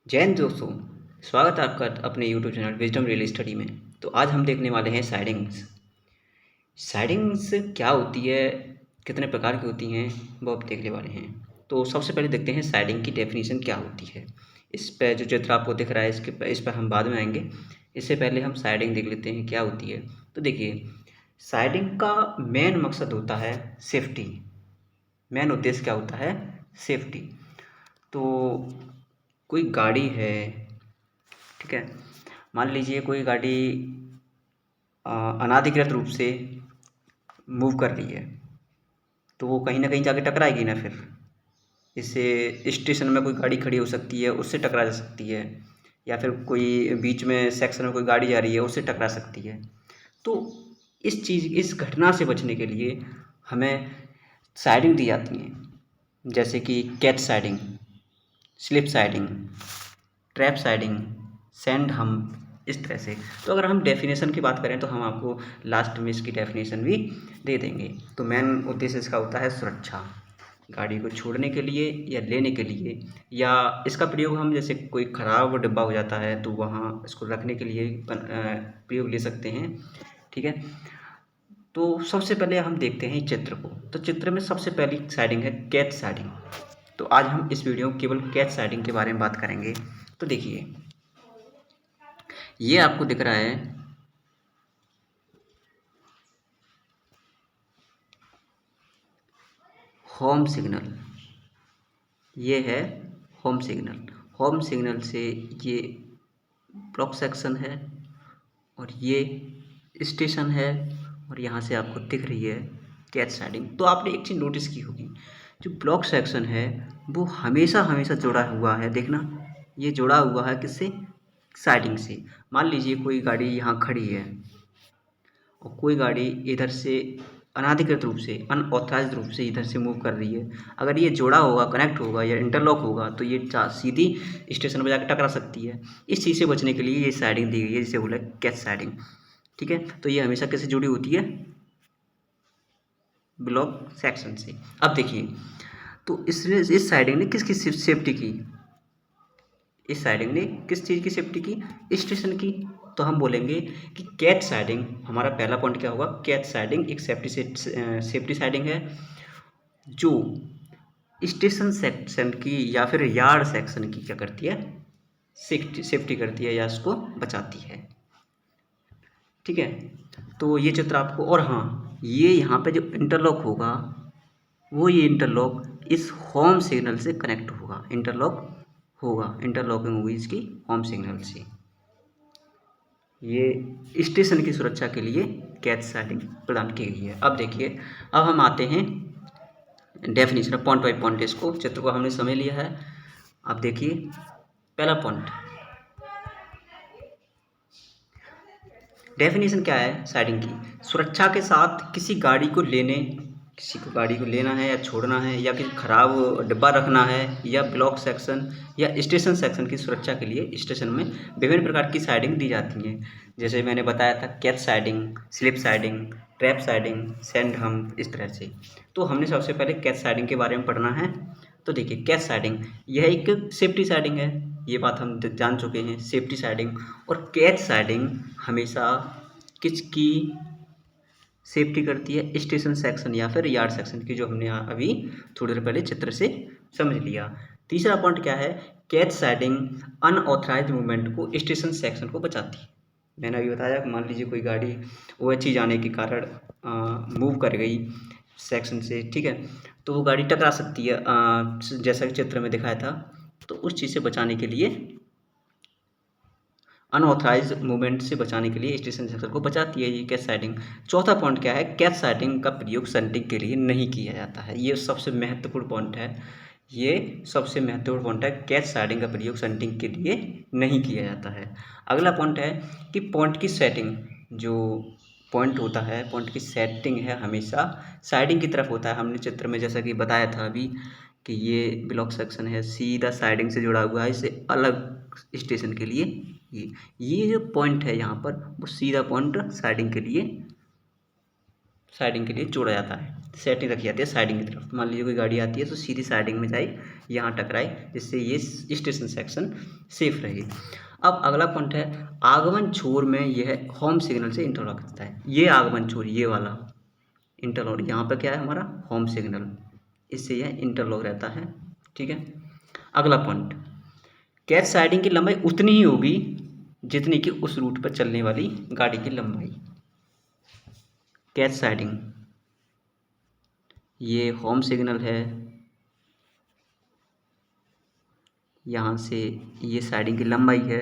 जय हिंद दोस्तों। स्वागत है आपका अपने YouTube channel wisdom real study में। तो आज हम देखने वाले हैं साइडिंग्स। साइडिंग्स क्या होती है, कितने प्रकार की होती हैं, वो आप देखने वाले हैं। तो सबसे पहले देखते हैं साइडिंग की डेफिनेशन क्या होती है। इस पर जो चित्र आपको दिख रहा है इस पर हम बाद में आएंगे। इससे पहले हम साइडिंग देख लेते हैं क्या होती है। तो देखिए, साइडिंग का मेन मकसद होता है सेफ्टी। मेन उद्देश्य क्या होता है? सेफ्टी। तो कोई गाड़ी है, ठीक है, मान लीजिए कोई गाड़ी अनाधिकृत रूप से मूव कर रही है, तो वो कहीं ना कहीं जाके टकराएगी ना। फिर इससे स्टेशन में कोई गाड़ी खड़ी हो सकती है, उससे टकरा जा सकती है, या फिर कोई बीच में सेक्शन में कोई गाड़ी जा रही है, उससे टकरा सकती है। तो इस घटना से बचने के लिए हमें साइडिंग दी जाती हैं, जैसे कि catch siding, slip siding, trap siding, sand हम, इस तरह से। तो अगर हम डेफिनेशन की बात करें तो हम आपको लास्ट में इसकी डेफिनेशन भी दे देंगे। तो मेन उद्देश्य इसका होता है सुरक्षा, गाड़ी को छोड़ने के लिए या लेने के लिए, या इसका प्रयोग हम जैसे कोई ख़राब डिब्बा हो जाता है तो वहाँ इसको रखने के लिए प्रयोग ले सकते हैं, ठीक है। तो सबसे पहले हम देखते हैं चित्र को। तो चित्र में सबसे पहली साइडिंग है कैच साइडिंग। तो आज हम इस वीडियो में केवल कैच साइडिंग के बारे में बात करेंगे। तो देखिए, ये आपको दिख रहा है होम सिग्नल। ये है होम सिग्नल। होम सिग्नल से ये ब्लॉक सेक्शन है और ये स्टेशन है, और यहाँ से आपको दिख रही है कैच साइडिंग। तो आपने एक चीज़ नोटिस की होगी, जो ब्लॉक सेक्शन है वो हमेशा हमेशा जुड़ा हुआ है। देखना, ये जुड़ा हुआ है किससे? साइडिंग से। मान लीजिए कोई गाड़ी यहाँ खड़ी है और कोई गाड़ी इधर से अनाधिकृत रूप से, अनऑथराइज्ड रूप से इधर से मूव कर रही है। अगर ये जोड़ा होगा, कनेक्ट होगा या इंटरलॉक होगा तो ये सीधी स्टेशन पर जाकर टकरा सकती है। इस चीज़ से बचने के लिए ये साइडिंग दी गई है, जिसे बोला कैच साइडिंग, ठीक है। तो ये हमेशा किससे जुड़ी होती है? ब्लॉक सेक्शन से। अब देखिए, तो इस साइडिंग ने किसकी सेफ्टी की? इस साइडिंग ने किस चीज़ की सेफ्टी की? स्टेशन की। तो हम बोलेंगे कि कैच साइडिंग, हमारा पहला पॉइंट क्या होगा? कैच साइडिंग एक सेफ्टी साइडिंग है, जो स्टेशन सेक्शन की या फिर यार्ड सेक्शन की क्या करती है? सेफ्टी करती है या उसको बचाती है, ठीक है। तो ये चित्र आपको, और हाँ, ये यहाँ पे जो इंटरलॉक होगा वो ये इंटरलॉक इस होम सिग्नल से कनेक्ट होगा, इंटरलॉक होगा, इंटरलॉकिंग होगी इसकी होम सिग्नल से। ये स्टेशन की सुरक्षा के लिए कैच साइडिंग प्रदान की गई है। अब देखिए, अब हम आते हैं डेफिनेशन, पॉइंट बाई पॉइंट। इसको चित्र को हमने समझ लिया है। अब देखिए, पहला पॉइंट, डेफिनेशन क्या है साइडिंग की? सुरक्षा के साथ किसी गाड़ी को लेने, किसी को गाड़ी को लेना है या छोड़ना है, या किसी खराब डिब्बा रखना है, या ब्लॉक सेक्शन या स्टेशन सेक्शन की सुरक्षा के लिए स्टेशन में विभिन्न प्रकार की साइडिंग दी जाती हैं। जैसे मैंने बताया था, catch siding, slip siding, trap siding, sand हम, इस तरह से। तो हमने सबसे पहले कैच साइडिंग के बारे में पढ़ना है। तो देखिए, कैच साइडिंग यह एक सेफ्टी साइडिंग है, ये बात हम जान चुके हैं, सेफ्टी साइडिंग। और कैच साइडिंग हमेशा किसकी सेफ्टी करती है? स्टेशन सेक्शन या फिर यार्ड सेक्शन की, जो हमने अभी थोड़ी देर पहले चित्र से समझ लिया। तीसरा पॉइंट क्या है? कैच साइडिंग अनऑथराइज्ड मूवमेंट को स्टेशन सेक्शन को बचाती है। मैंने अभी बताया कि मान लीजिए कोई गाड़ी ओएचई जाने के कारण मूव कर गई सेक्शन से, ठीक है, तो वो गाड़ी टकरा सकती है, जैसा कि चित्र में दिखाया था। तो उस चीज़ से बचाने के लिए, अनऑथराइज मूवमेंट से बचाने के लिए स्टेशन सेक्शन को बचाती है ये कैच साइडिंग। चौथा पॉइंट क्या है? कैच साइडिंग का प्रयोग शंटिंग के लिए नहीं किया जाता है। ये सबसे महत्वपूर्ण पॉइंट है, ये सबसे महत्वपूर्ण पॉइंट है, कैच साइडिंग का प्रयोग शंटिंग के लिए नहीं किया जाता है। अगला पॉइंट है कि पॉइंट की सेटिंग, जो पॉइंट होता है, पॉइंट की सेटिंग है हमेशा साइडिंग की तरफ होता है। हमने चित्र में जैसा कि बताया था अभी कि ये ब्लॉक सेक्शन है, सीधा साइडिंग से जुड़ा हुआ है, इससे अलग स्टेशन के लिए ये जो पॉइंट है यहाँ पर, वो सीधा पॉइंट साइडिंग के लिए साइडिंग के लिए जोड़ा जाता है, सेटिंग रखी जाती है साइडिंग की तरफ। मान लीजिए कोई गाड़ी आती है तो सीधी साइडिंग में जाए, यहाँ टकराए, जिससे ये स्टेशन सेक्शन सेफ रहे। अब अगला पॉइंट है आगमन छोर में यह होम सिग्नल से इंटरलॉक करता है। ये आगमन छोर, ये वाला इंटरलॉक, यहाँ पर क्या है हमारा होम सिग्नल, इससे यह इंटरलॉक रहता है। ठीक है। अगला पॉइंट, कैच साइडिंग की लंबाई उतनी ही होगी जितनी कि उस रूट पर चलने वाली गाड़ी की लंबाई। कैच साइडिंग, ये होम सिग्नल है, यहाँ से ये साइडिंग की लंबाई है।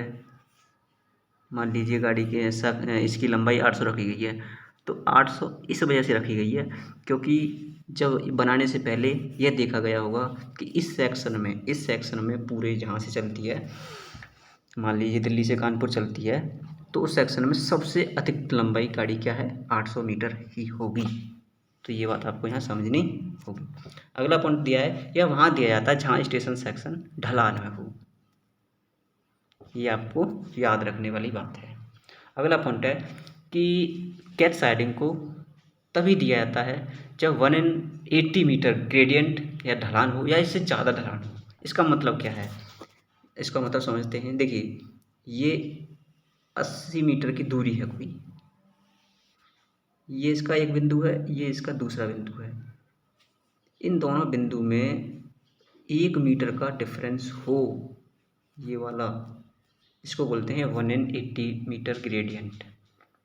मान लीजिए गाड़ी के इसकी लंबाई 800 रखी गई है, तो 800 इस वजह से रखी गई है क्योंकि जब बनाने से पहले यह देखा गया होगा कि इस सेक्शन में पूरे जहाँ से चलती है, मान लीजिए दिल्ली से कानपुर चलती है, तो उस सेक्शन में सबसे अधिक लंबाई गाड़ी क्या है, 800 मीटर ही होगी। तो ये बात आपको यहाँ समझनी होगी। अगला पॉइंट दिया है, यह वहाँ दिया जाता है जहाँ स्टेशन सेक्शन ढलान में हो। ये आपको याद रखने वाली बात है। अगला पॉइंट है कि कैच साइडिंग को तभी दिया जाता है जब 180 मीटर ग्रेडियंट या ढलान हो या इससे ज़्यादा ढलान हो। इसका मतलब क्या है, इसका मतलब समझते हैं। देखिए, ये 80 मीटर की दूरी है कोई, ये इसका एक बिंदु है, ये इसका दूसरा बिंदु है। इन दोनों बिंदु में 1 मीटर का डिफरेंस हो, ये वाला, इसको बोलते हैं 180 मीटर ग्रेडियंट।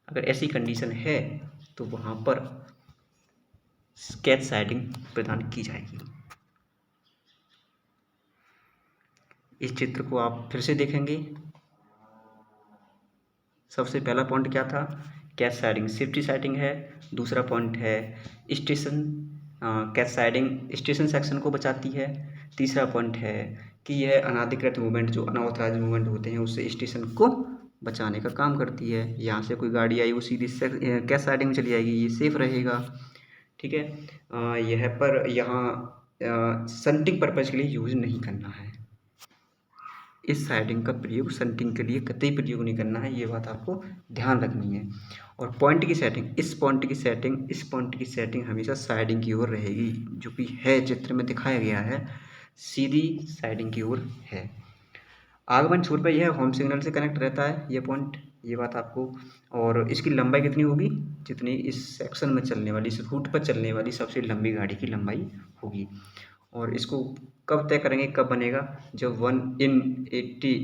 अगर ऐसी कंडीशन है तो वहाँ पर कैच साइडिंग प्रदान की जाएगी। इस चित्र को आप फिर से देखेंगे। सबसे पहला पॉइंट क्या था, कैच साइडिंग सेफ्टी साइडिंग है। दूसरा पॉइंट है station, catch siding station section को बचाती है। तीसरा पॉइंट है कि यह अनाधिकृत मूवमेंट, जो अनऑथराइज मूवमेंट होते हैं, उससे स्टेशन को बचाने का काम करती है। यहाँ से कोई गाड़ी आई वो सीधी कैच साइडिंग में चली जाएगी, ये सेफ रहेगा। ठीक है। यह पर यहाँ सनटिंग पर्पज़ के लिए यूज़ नहीं करना है। इस साइडिंग का प्रयोग सनटिंग के लिए कतई प्रयोग नहीं करना है, ये बात आपको ध्यान रखनी है। और पॉइंट की सेटिंग, इस पॉइंट की सेटिंग हमेशा साइडिंग की ओर रहेगी, जो कि है चित्र में दिखाया गया है, सीधी साइडिंग की ओर है। आगमन छोर पर यह होम सिग्नल से कनेक्ट रहता है, ये पॉइंट, ये बात आपको। और इसकी लंबाई कितनी होगी, जितनी इस सेक्शन में चलने वाली, इस रूट पर चलने वाली सबसे लंबी गाड़ी की लंबाई होगी। और इसको कब तय करेंगे, कब बनेगा, जब 180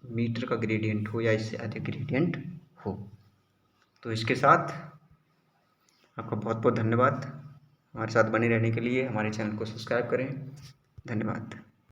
मीटर का ग्रेडियंट हो या इससे अधिक ग्रेडियंट हो। तो इसके साथ आपका बहुत बहुत धन्यवाद। हमारे साथ बने रहने के लिए हमारे चैनल को सब्सक्राइब करें। धन्यवाद।